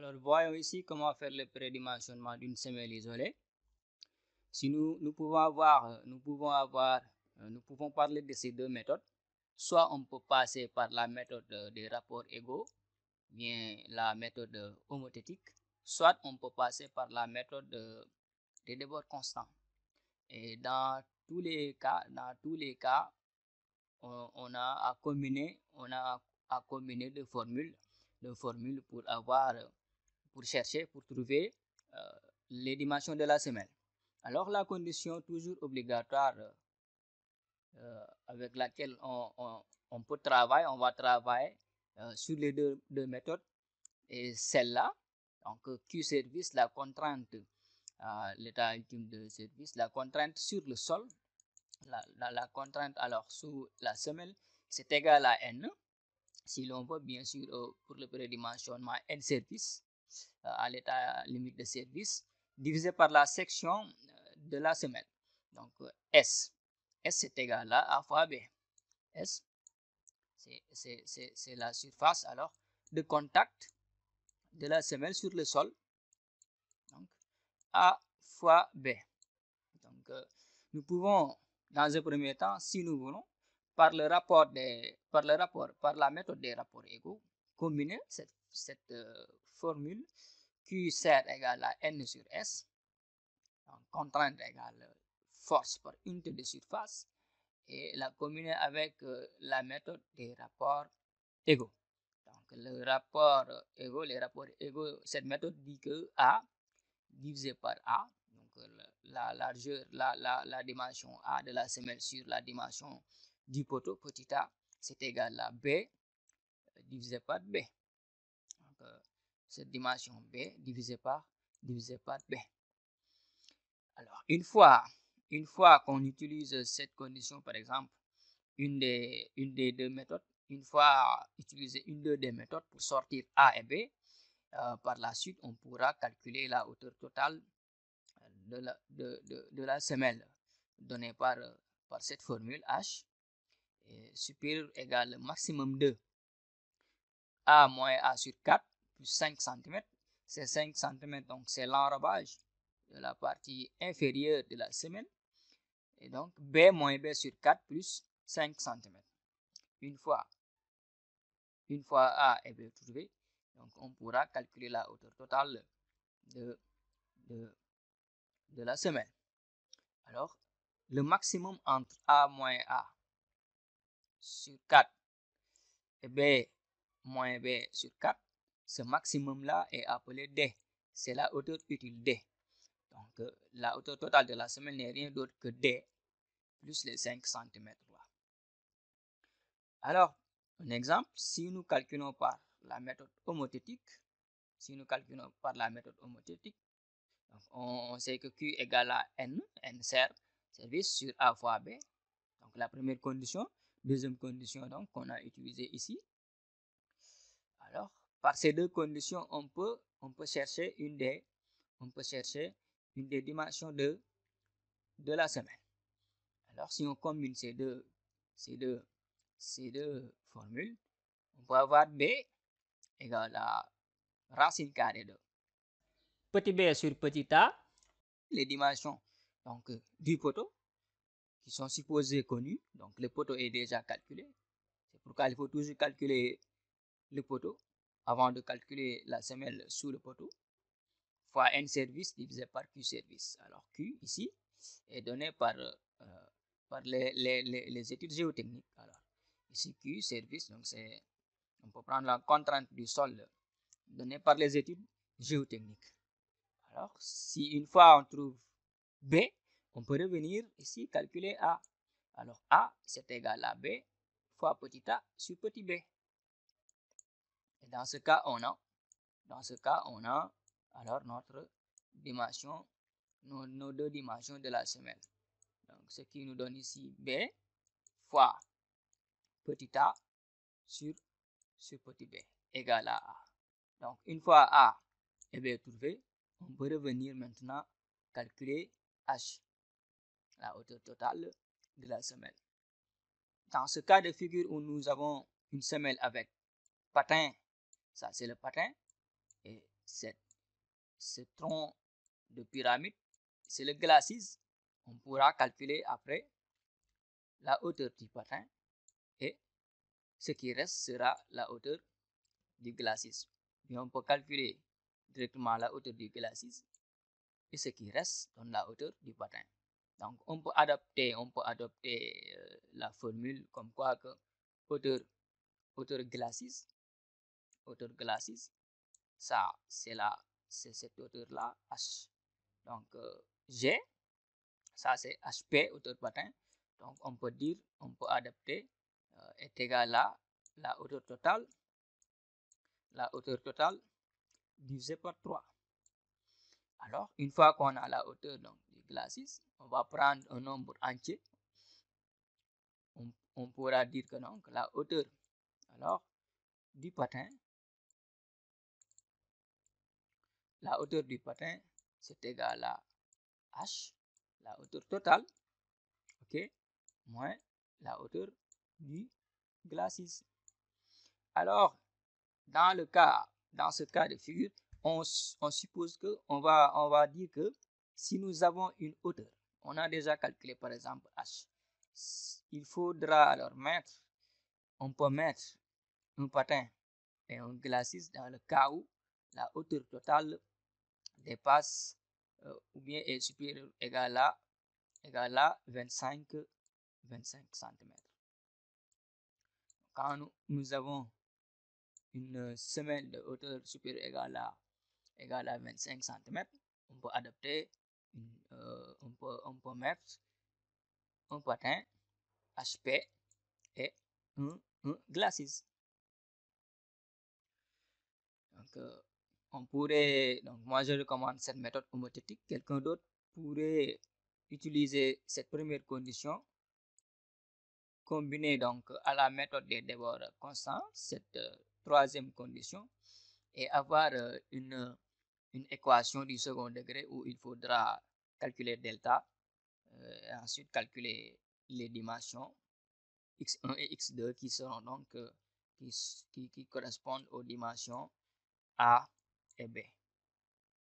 Alors, voyons ici comment faire le prédimensionnement d'une semelle isolée. Si nous pouvons parler de ces deux méthodes. Soit on peut passer par la méthode des rapports égaux, bien la méthode homothétique, soit on peut passer par la méthode des débords constants. Et dans tous les cas, on a à combiner deux formules pour trouver les dimensions de la semelle. Alors la condition toujours obligatoire avec laquelle on va travailler sur les deux méthodes et celle-là. Donc Q service, la contrainte l'état ultime de service, la contrainte sur le sol, la contrainte alors sous la semelle, c'est égal à N. Si l'on veut bien sûr pour le prédimensionnement N service à l'état limite de service, divisé par la section de la semelle. Donc S c'est égal à A fois B. S, c'est la surface alors de contact de la semelle sur le sol. Donc A fois B. Donc nous pouvons dans un premier temps, si nous voulons, par la méthode des rapports égaux, combiner cette formule Q serre égale à N sur S, donc contrainte égale force par unité de surface, et la combiner avec la méthode des rapports égaux. Donc les rapports égaux, cette méthode dit que A divisé par A, donc la largeur, la dimension A de la semelle sur la dimension du poteau, petit a, c'est égal à B divisé par B. Donc cette dimension B divisé par B. Alors une fois qu'on utilise cette condition, par exemple, une des deux méthodes, une fois utilisé une des méthodes pour sortir A et B, par la suite, on pourra calculer la hauteur totale de la semelle donnée par cette formule H supérieur égal maximum de A moins A sur 4 plus 5 cm. C'est 5 cm, donc c'est l'enrobage de la partie inférieure de la semelle. Et donc B moins B sur 4 plus 5 cm. Une fois A et B trouvés, donc on pourra calculer la hauteur totale de la semelle. Alors, le maximum entre A moins A sur 4 et B moins B sur 4, ce maximum-là est appelé D. C'est la hauteur utile D. Donc, la hauteur totale de la semelle n'est rien d'autre que D plus les 5 cm. Alors, un exemple, si nous calculons par la méthode homothétique, donc on sait que Q égale à N sert service sur A fois B. Donc la première condition. Deuxième condition donc qu'on a utilisée ici. Alors par ces deux conditions, on peut chercher une des dimensions de la semelle. Alors si on combine ces deux formules, on peut avoir B égale à racine carrée de petit b sur petit a, les dimensions donc du poteau qui sont supposées connues. Donc le poteau est déjà calculé. C'est pourquoi il faut toujours calculer le poteau avant de calculer la semelle sous le poteau, fois N service divisé par Q service. Alors Q ici est donné par les études géotechniques. Alors ici Q service, donc on peut prendre la contrainte du sol donnée par les études géotechniques. Alors si une fois on trouve B, on peut revenir ici calculer A. Alors A c'est égal à B fois petit a sur petit b. Et dans ce cas, on a alors notre dimension, nos deux dimensions de la semelle. Donc, ce qui nous donne ici B fois petit a sur petit b égale à A. Donc, une fois A et B trouvés, on peut revenir maintenant calculer H, la hauteur totale de la semelle. Dans ce cas de figure où nous avons une semelle avec patin, ça c'est le patin, et ce tronc de pyramide, c'est le glacis. On pourra calculer après la hauteur du patin et ce qui reste sera la hauteur du glacis. Et on peut calculer directement la hauteur du glacis et ce qui reste donne la hauteur du patin. Donc on peut adapter la formule comme quoi que hauteur glacis, ça c'est cette hauteur là h. Donc g, ça c'est hp, hauteur patin. Donc on peut adapter est égal à la hauteur totale divisé par 3. Alors une fois qu'on a la hauteur donc du glacis, on va prendre un nombre entier. On pourra dire que donc la hauteur alors du patin, c'est égal à h, la hauteur totale, ok, moins la hauteur du glacis. Alors dans ce cas de figure, on suppose que on va dire que si nous avons une hauteur, on a déjà calculé par exemple h, il faudra alors on peut mettre un patin et un glacis dans le cas où la hauteur totale dépasse ou bien est supérieure ou égale à 25 cm. Quand nous avons une semelle de hauteur supérieure égale à 25 cm, on peut adapter, on peut mettre un patin HP et un glacis. Donc, moi je recommande cette méthode homothétique. Quelqu'un d'autre pourrait utiliser cette première condition combinée donc à la méthode des débords constants, cette troisième condition, et avoir une équation du second degré où il faudra calculer delta et ensuite calculer les dimensions x1 et x2 qui seront donc qui correspondent aux dimensions A et B.